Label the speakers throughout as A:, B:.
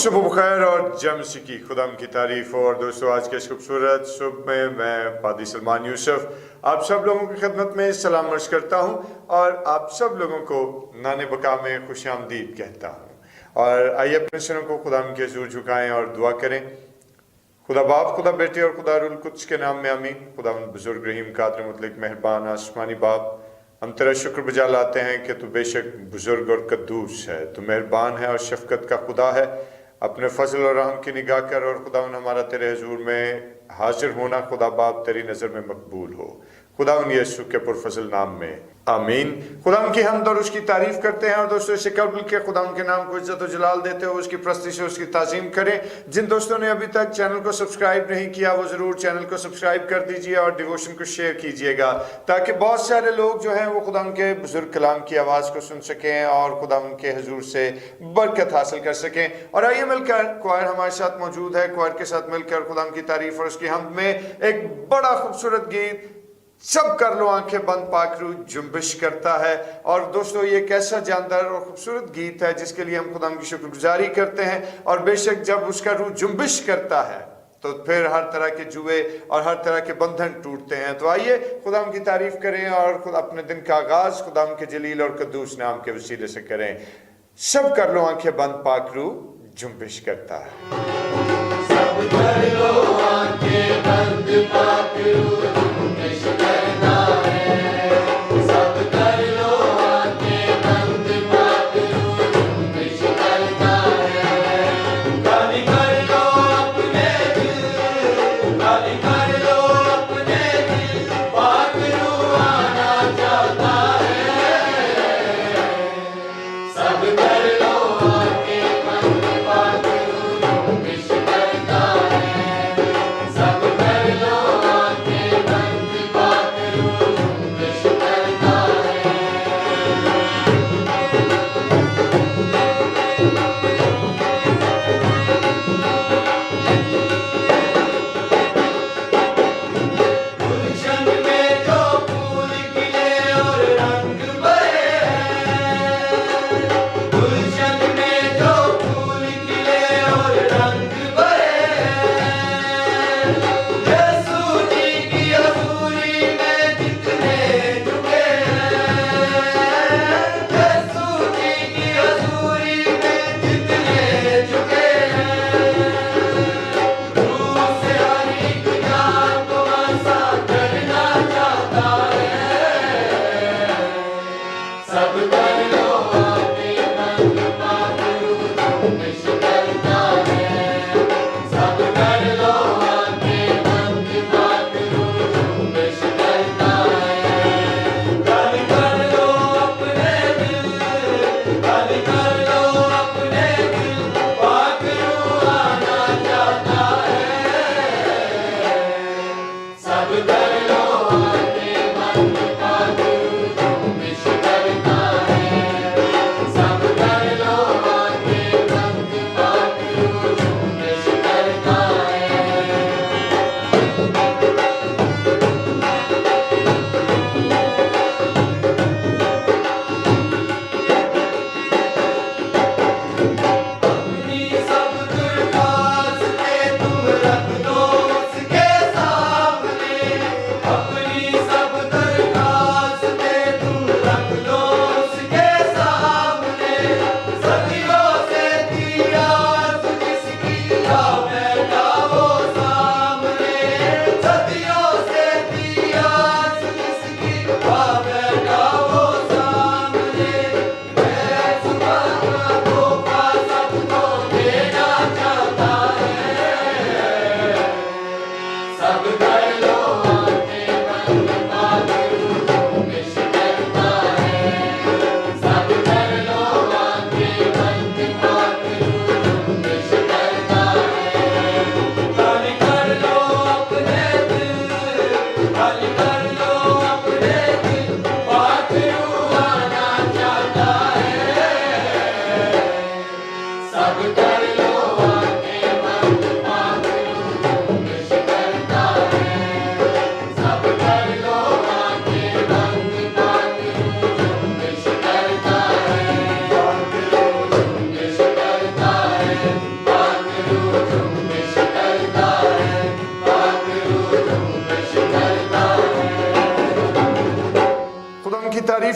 A: सुबह बखैर और जमसी की खुदाम की तारीफ हो। और दोस्तों, आज के इस खूबसूरत सुबह में मैं पादी सलमान यूसुफ आप सब लोगों की खिदमत में सलाम अर्ज करता हूं और आप सब लोगों को नाने बका में खुश आमदीद कहता हूं। और आइए अपने सरों को खुदाम के हज़ूर झुकाएं और दुआ करें। खुदा बाप, खुदा बेटे और खुदा रूल कुद्स के नाम में आमीन। खुदा बुजुर्ग रहीम कादर मुतलक मेहरबान आसमानी बाप, हम तेरा शुक्र बजा लाते हैं कि तू बेशक बुजुर्ग और कद्दूस है, तू मेहरबान है और शफकत का खुदा है। अपने फजल और रहम की निगाह कर और खुदा हमारा तेरे हजूर में हाजिर होना खुदा बाप तेरी नज़र में मकबूल हो। खुदा यीशु के पुरफजल नाम में आमीन। खुदा की हमद और उसकी तारीफ करते हैं। और दोस्तों, इससे कबल के खुदा के नाम को इज्जत और जलाल देते हो, उसकी प्रस्ती से उसकी ताज़ीम करें। जिन दोस्तों ने अभी तक चैनल को सब्सक्राइब नहीं किया वो ज़रूर चैनल को सब्सक्राइब कर दीजिए और डिवोशन को शेयर कीजिएगा, ताकि बहुत सारे लोग जो हैं वो खुदा के बुजुर्ग कलाम की आवाज़ को सुन सकें और खुदा के हजूर से बरकत हासिल कर सकें। और आइए मिलकर, क्वायर हमारे साथ मौजूद है, क्वायर के साथ मिलकर खुदा की तारीफ और उसकी हमद में एक बड़ा खूबसूरत गीत सब कर लो आंखें बंद पाखरू जुम्बिश करता है। और दोस्तों, ये कैसा जानदार और खूबसूरत गीत है जिसके लिए हम खुदा की शुक्रगुजारी करते हैं। और बेशक जब उसका रूह जुम्बिश करता है तो फिर हर तरह के जुए और हर तरह के बंधन टूटते हैं। तो आइए खुदा की तारीफ करें और खुद अपने दिन का आगाज खुदा के जलील और कद्दूस नाम के वसीले से करें। सब कर लो आंखें बंद पाखरू जुम्बिश करता है।
B: सब कर लो आंखें बंद पाखरू जुम्बिश करता है। सब कर लो आंखें बंद पाखरू जुम्बिश करता है। खाली कर लो अपने दिल, खाली कर लो अपने दिल, पाखरू आना चाहता है। सब कर लो आंखें बंद पाखरू जुम्बिश करता है। सब कर लो आंखें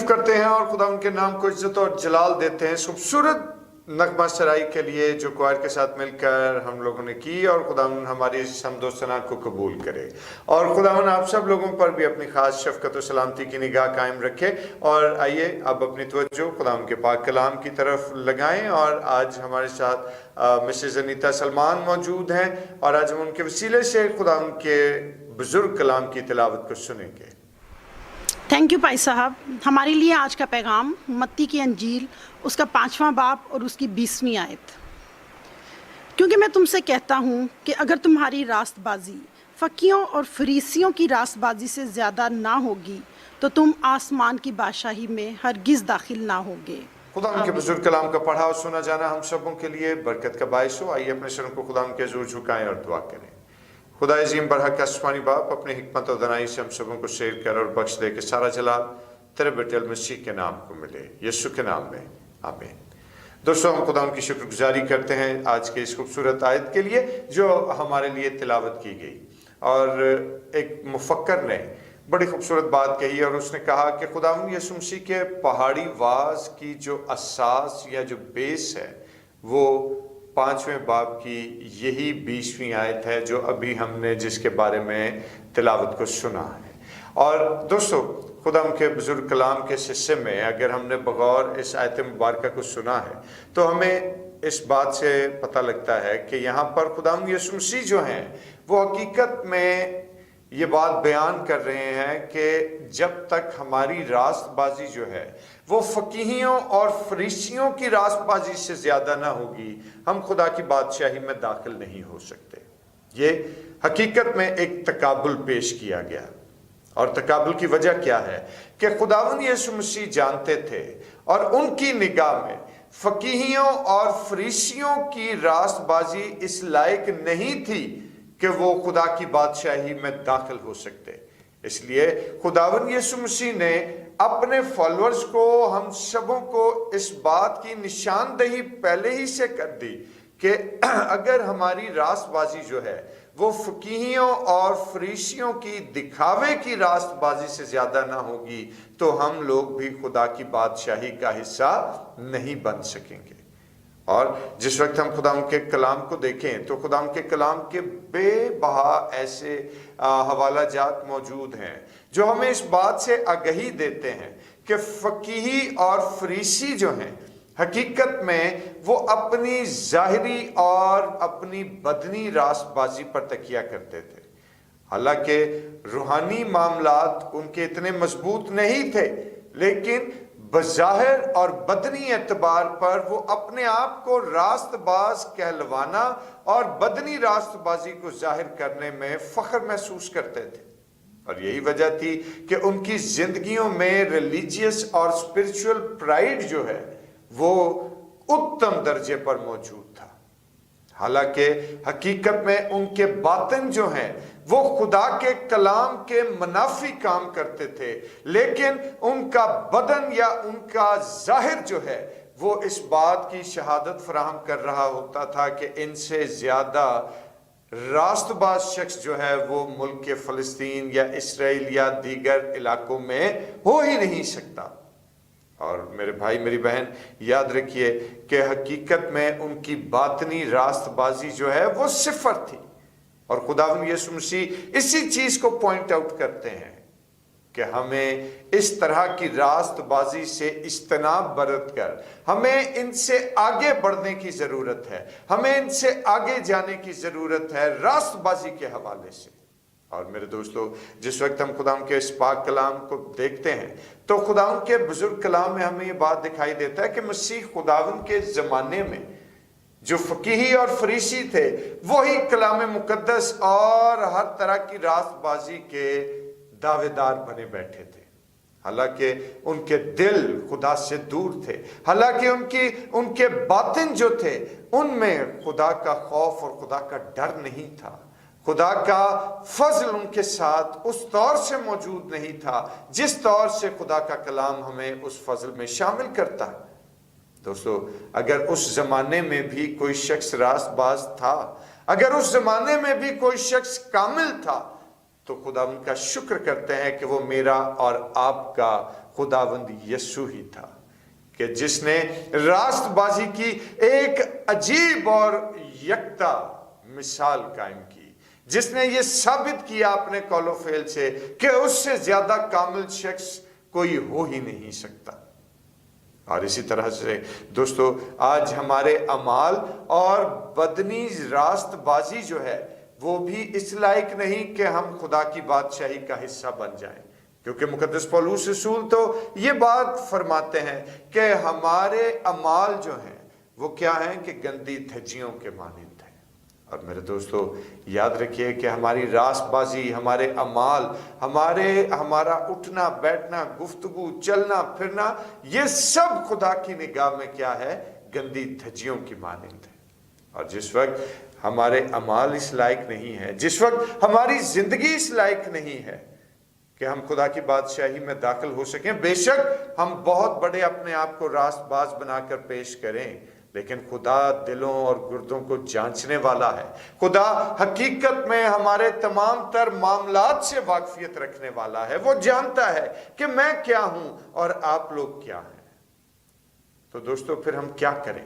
A: तारीफ करते हैं और खुदा उनके नाम को इज्जत और जलाल देते हैं। खूबसूरत नगमा सराई के लिए जो क्वायर के साथ मिलकर हम लोगों ने की, और खुदा हमारी इस हमदोसना को कबूल करे, और खुदा आप सब लोगों पर भी अपनी खास शफकत और सलामती की निगाह कायम रखे। और आइए अब अपनी तवज्जो खुदा के पाक कलाम की तरफ लगाएं, और आज हमारे साथ मिसेस अनीता सलमान मौजूद हैं, और आज हम उनके वसीले से खुदा के बुजुर्ग कलाम की तिलावत को सुनेंगे।
C: थैंक यू भाई साहब। हमारे लिए आज का पैगाम मत्ती की अंजील उसका 5वां बाब और उसकी 20वीं आयत। क्योंकि मैं तुमसे कहता हूँ कि अगर तुम्हारी रास्तबाजी फकीयों और फरीसियों की रास्तबाजी से ज़्यादा ना होगी तो तुम आसमान की बादशाही में हरगिज़ दाखिल ना होगे।
A: खुदा उनके बुजुर्ग कलाम का पढ़ा और सुना जाना हम सबों के लिए बरकत का बायस हो। आइए अपने सरों को खुदा के ज़ोर झुकाएं और दुआ करें। खुदा अज़ीम बरहक आसमानी बाप, अपने हिकमत और दनाई से हम सबों को शेर कर और बख्श दे कि सारा जलाल तेरे बेटे मसीह के नाम को मिले, यीशु के नाम में, आमीन। दोस्तों, हम खुदा की शुक्रगुजारी करते हैं आज के इस खूबसूरत आयत के लिए जो हमारे लिए तिलावत की गई। और एक मुफक्कर ने बड़ी खूबसूरत बात कही, और उसने कहा कि खुदा यीशु मसीह के पहाड़ी वाज की जो असास या जो बेस है वो 5वें बाब की यही 20वीं आयत है जो अभी हमने जिसके बारे में तिलावत को सुना है। और दोस्तों, खुदा के बुजुर्ग कलाम के हिस्से में अगर हमने बगौर इस आयत मुबारक को सुना है तो हमें इस बात से पता लगता है कि यहाँ पर खुदा यीशु मसीह जो हैं वो हकीकत में ये बात बयान कर रहे हैं कि जब तक हमारी रास्तबाजी जो है वो फकीहियों और फरीसियों की रास्तबाजी से ज़्यादा ना होगी, हम खुदा की बादशाही में दाखिल नहीं हो सकते। ये हकीकत में एक तकाबुल पेश किया गया, और तकाबुल की वजह क्या है कि खुदावंद यीशु मसीह जानते थे और उनकी निगाह में फकीहियों और फरीसियों की रास्तबाजी इस लायक नहीं थी कि वो खुदा की बादशाही में दाखिल हो सकते। इसलिए खुदावंद यीशु मसीह ने अपने फॉलोअर्स को, हम सबों को इस बात की निशानदही पहले ही से कर दी कि अगर हमारी रास्तबाजी जो है वो फकीहियों और फरीसियों की दिखावे की रास्तबाजी से ज्यादा ना होगी तो हम लोग भी खुदा की बादशाही का हिस्सा नहीं बन सकेंगे। और जिस वक्त हम खुदा के कलाम को देखें तो खुदा के कलाम के बेबहा ऐसे हवाला जात मौजूद हैं जो हमें इस बात से आगही देते हैं कि फकीही और फरीसी जो हैं हकीकत में वो अपनी ज़ाहिरी और अपनी बदनी रास्तबाजी पर तकिया करते थे। हालांकि रूहानी मामलात उनके इतने मजबूत नहीं थे, लेकिन बज़ाहिर और बदनी एतबार पर वो अपने आप को रास्तबाज कहलवाना और बदनी रास्तबाजी को जाहिर करने में फख्र महसूस करते थे। और यही वजह थी कि उनकी जिंदगियों में रिलीजियस और स्पिरिचुअल प्राइड जो है वो उत्तम दर्जे पर मौजूद था। हालांकि हकीकत में उनके बातिन जो हैं वो खुदा के कलाम के मुनाफी काम करते थे, लेकिन उनका बदन या उनका जाहिर जो है वो इस बात की शहादत फराहम कर रहा होता था कि इनसे ज्यादा रास्तबाज शख्स जो है वो मुल्क के फ़लस्तीन या इसराइल या दीगर इलाकों में हो ही नहीं सकता। और मेरे भाई मेरी बहन याद रखिए कि हकीकत में उनकी बातनी रास्तबाजी जो है वो सिफर थी। और खुदावंद यीशु मसीह इसी चीज को पॉइंट आउट करते हैं कि हमें इस तरह की रास्तबाजी से इज्तनाब बरत कर हमें इनसे आगे बढ़ने की जरूरत है, हमें इनसे आगे जाने की जरूरत है रास्तबाजी के हवाले से। और मेरे दोस्तों, जिस वक्त हम खुदा के इस पाक कलाम को देखते हैं तो खुदा के बुजुर्ग कलाम में हमें ये बात दिखाई देता है कि मसीह खुदावंद के ज़माने में जो फकीही और फरीसी थे वही कलाम मुकद्दस और हर तरह की रास्तबाजी के दावेदार बने बैठे थे। हालांकि उनके दिल खुदा से दूर थे, हालांकि उनके बातिन जो थे उनमें खुदा का खौफ और खुदा का डर नहीं था। खुदा का फजल उनके साथ उस तौर से मौजूद नहीं था जिस तौर से खुदा का कलाम हमें उस फजल में शामिल करता है। दोस्तों, अगर उस जमाने में भी कोई शख्स रास्तबाज था, अगर उस जमाने में भी कोई शख्स कामिल था, तो खुदावंद का शुक्र करते हैं कि वो मेरा और आपका खुदावंद यीशु ही था, कि जिसने रास्तबाजी की एक अजीब और यकता मिसाल कायम की, जिसने ये साबित किया अपने कौलो फेल से कि उससे ज्यादा कामिल शख्स कोई हो ही नहीं सकता। और इसी तरह से दोस्तों, आज हमारे अमाल और बदनी रास्तबाजी जो है वो भी इस लायक नहीं कि हम खुदा की बादशाही का हिस्सा बन जाएं, क्योंकि मुकद्दस पौलुस रसूल तो ये बात फरमाते हैं कि हमारे अमाल जो हैं वो क्या हैं कि गंदी धज्जियों के मानिंद हैं। और मेरे दोस्तों, याद रखिए कि हमारी रास्तबाजी, हमारे अमाल, हमारा उठना बैठना, गुफ्तगू, चलना फिरना, ये सब खुदा की निगाह में क्या है? गंदी धज्जियों की मानिंद है। और जिस वक्त हमारे अमाल इस लायक नहीं है, जिस वक्त हमारी जिंदगी इस लायक नहीं है कि हम खुदा की बादशाही में दाखिल हो सकें, बेशक हम बहुत बड़े अपने आप को रास्तबाज बनाकर पेश करें, लेकिन खुदा दिलों और गुर्दों को जांचने वाला है। खुदा हकीकत में हमारे तमाम तर मामलात से वाकफियत रखने वाला है। वो जानता है कि मैं क्या हूं और आप लोग क्या हैं। तो दोस्तों, फिर हम क्या करें?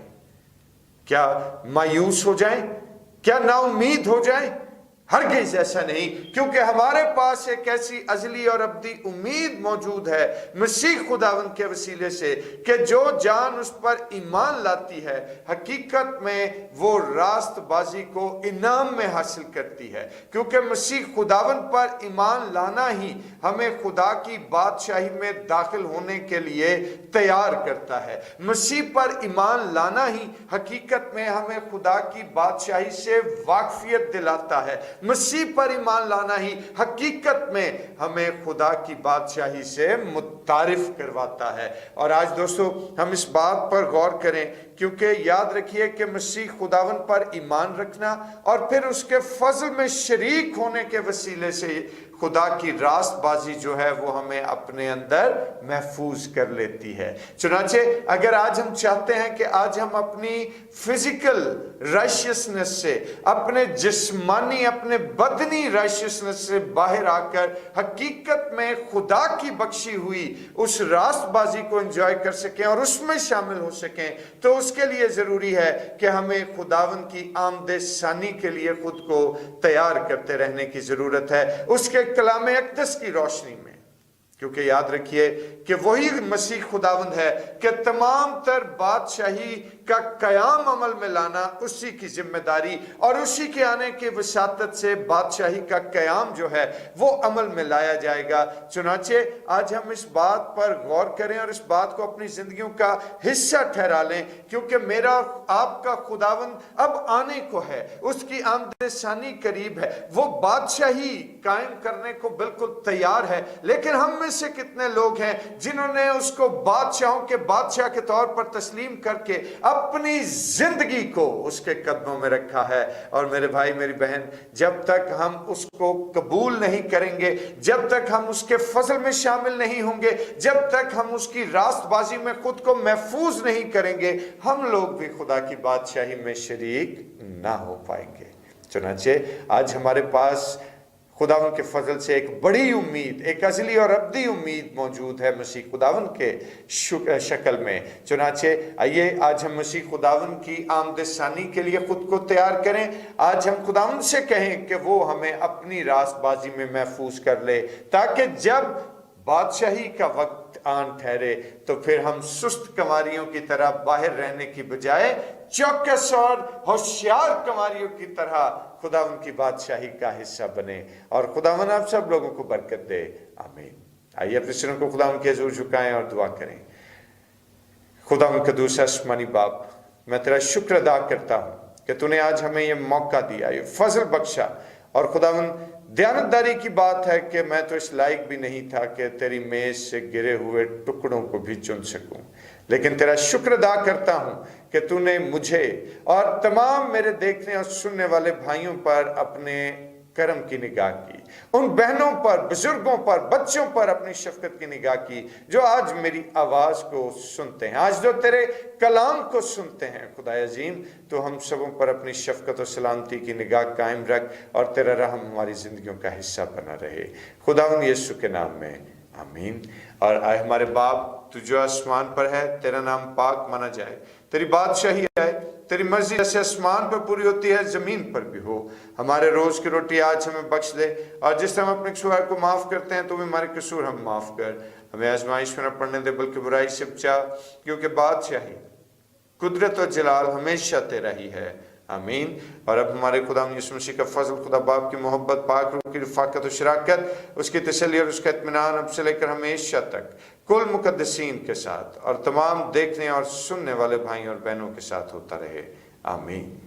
A: क्या मायूस हो जाएं? क्या नाउम्मीद हो जाएं? हरगिज़ ऐसा नहीं, क्योंकि हमारे पास एक ऐसी अजली और अब्दी उम्मीद मौजूद है मसीह खुदावंद के वसीले से, कि जो जान उस पर ईमान लाती है हकीकत में वो रास्तबाजी को इनाम में हासिल करती है, क्योंकि मसीह खुदावंद पर ईमान लाना ही हमें खुदा की बादशाही में दाखिल होने के लिए तैयार करता है। मसीह पर ईमान लाना ही हकीकत में हमें खुदा की बादशाही से वाकफियत दिलाता है। मसीह पर ईमान लाना ही हकीकत में हमें खुदा की बादशाही से मुतारिफ करवाता है। और आज दोस्तों, हम इस बात पर गौर करें, क्योंकि याद रखिए कि मसीह खुदावन पर ईमान रखना और फिर उसके फजल में शरीक होने के वसीले से खुदा की रास्तबाजी जो है वो हमें अपने अंदर महफूज कर लेती है। चुनांचे अगर आज हम चाहते हैं कि आज हम अपनी फिजिकल राइशियसनेस से, अपने जिस्मानी, अपने बदनी राइशियसनेस से बाहर आकर हकीकत में खुदा की बख्शी हुई उस रास्तबाजी को एंजॉय कर सकें और उसमें शामिल हो सकें, तो उसके लिए जरूरी है कि हमें खुदावन की आमदे सानी के लिए खुद को तैयार करते रहने की जरूरत है, उसके कलाम अक़दस की रोशनी में। क्योंकि याद रखिए कि वही मसीह खुदावंद है कि तमाम तर बादशाही का कयाम अमल में लाना उसी की जिम्मेदारी, और उसी के आने की वसातत से बादशाही का कयाम जो है वो अमल में लाया जाएगा। चुनाचे आज हम इस बात पर गौर करें और इस बात को अपनी जिंदगियों का हिस्सा ठहरा लें, क्योंकि मेरा आपका खुदावंद अब आने को है, उसकी आमदसानी करीब है, वो बादशाही कायम करने को बिल्कुल तैयार है। लेकिन हम में से कितने लोग हैं जिन्होंने उसको बादशाहों के बादशाह के तौर पर तस्लीम करके अपनी जिंदगी को उसके कदमों में रखा है? और मेरे भाई मेरी बहन, जब तक हम उसको कबूल नहीं करेंगे, जब तक हम उसके फजल में शामिल नहीं होंगे, जब तक हम उसकी रास्तबाजी में खुद को महफूज नहीं करेंगे, हम लोग भी खुदा की बादशाही में शरीक ना हो पाएंगे। चुनांचे आज हमारे पास खुदावन के फजल से एक बड़ी उम्मीद, एक अजली और अब्दी उम्मीद मौजूद है मसीह खुदावन के शक्ल में। चुनांचे आइए आज हम मसीह खुदावन की आमदसानी के लिए खुद को तैयार करें। आज हम खुदावन से कहें कि वो हमें अपनी रास्तबाजी में महफूज कर ले, ताकि जब बादशाही का वक्त आन ठहरे तो फिर हम सुस्त कंवारियों की तरह बाहर रहने की बजाय चौकस और होशियार कंवारियों की तरह खुदावन की बादशाही का हिस्सा बने। और खुदावन आप सब लोगों को बरकत दे, आमीन। आइए अपने सिरों को खुदावन के हुजूर झुकाएं और दुआ करें। खुदावन कदूस आसमानी बाप, मैं तेरा शुक्र अदा करता हूँ कि तूने आज हमें ये मौका दिया, ये फजल बख्शा। और खुदावन दयानतदारी की बात है कि मैं तो इस लायक भी नहीं था कि तेरी मेज से गिरे हुए टुकड़ों को भी चुन सकूं, लेकिन तेरा शुक्र अदा करता हूं कि तूने मुझे और तमाम मेरे देखने और सुनने वाले भाइयों पर अपने کرم کی نگاہ کی، ان بہنوں پر، بزرگوں پر، بچوں پر اپنی شفقت کی نگاہ کی جو آج میری آواز کو سنتے ہیں، آج جو تیرے کلام کو سنتے ہیں۔ خدا عظیم تو ہم سبوں پر اپنی شفقت و سلامتی کی نگاہ قائم رکھ اور تیرا رحم ہماری زندگیوں کا حصہ بنا رہے، خداوند یسوع کے نام میں آمین۔ اور اے ہمارے باپ تو جو آسمان پر ہے، تیرا نام پاک مانا جائے، تیری بادشاہی آئے، تیری مرضی جیسے آسمان پر پوری ہوتی ہے زمین پر بھی ہو۔ ہمارے روز کی روٹی آج ہمیں بخش دے، اور جس طرح ہم اپنے قصور کو معاف کرتے ہیں تو بھی ہمارے قصور ہم معاف کر، ہمیں آزمائش میں نہ پڑنے دے بلکہ برائی سے بچا، کیونکہ بادشاہی، قدرت و جلال ہمیشہ تیرا ہی ہے، آمین۔ اور اب ہمارے خدا یسوع مسیح کا فضل، خدا باپ کی محبت، پاک روح کی رفاقت و شراکت، اس کی تسلی اور اس کا اطمینان اب سے لے کر ہمیشہ تک کل مقدسین کے ساتھ اور تمام دیکھنے اور سننے والے بھائیوں اور بہنوں کے ساتھ ہوتا رہے، آمین۔